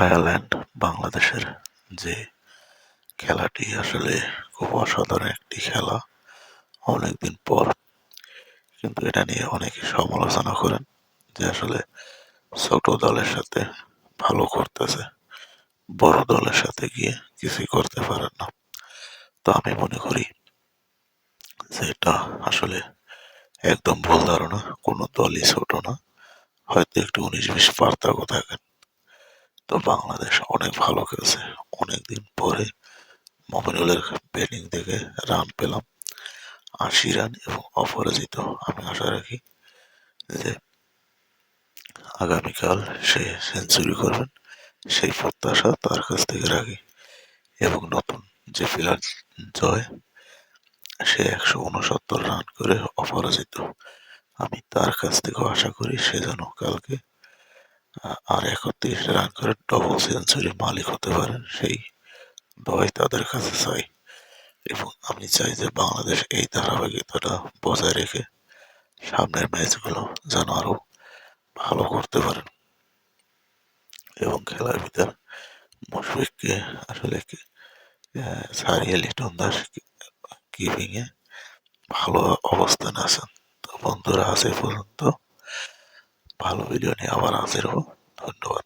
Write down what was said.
Ireland বাংলাদেশের যে খেলাটি আসলে খুব অসাধারণ একটি খেলা। অনেকদিন পর কিন্তু এটা নিয়ে অনেকে সমালোচনা করেন যে আসলে ছোট দলের সাথে ভালো করতেছে, বড় দলের সাথে গিয়ে কিছুই করতে পারেন না। তো আমি মনে করি যে এটা আসলে একদম ভুল ধারণা। কোনো দলই ছোট না, হয়তো একটু 19-20 পার্থক্য থাকে। তো বাংলাদেশ অনেক ভালো খেলছে। অনেকদিন পরে মমিনুলের ব্যাটিং দেখে রান পেলাম 80 রান এবং অপরাজিত। আমি আশা রাখি যে আগামীকাল সে সেঞ্চুরি করবেন, সেই প্রত্যাশা তার কাছ থেকে রাখি। এবং নতুন যে প্লেয়ার জয়, সে 169 রান করে অপরাজিত। আমি তার কাছ থেকেও আশা করি সে যেন কালকে আর 31 রান করে ডবল সেঞ্চুরি মালিক হতে পারেন, সেই দোয়াই তাদের কাছে চাই। এবং আমি চাই যে বাংলাদেশ এই ধারাবাহিকতাটা বজায় রেখে সামনের ম্যাচগুলো যেন আরো ভালো করতে পারেন এবং খেলার ভিতর মুশফিককে আসলে ছাড়িয়ে লিটন দাস কিপিং এ ভালো অবস্থানে আছেন। তো বন্ধুরা, আজ এ পর্যন্ত। ভালো ভিডিও নিয়ে আবার হাজির হব। ধন্যবাদ।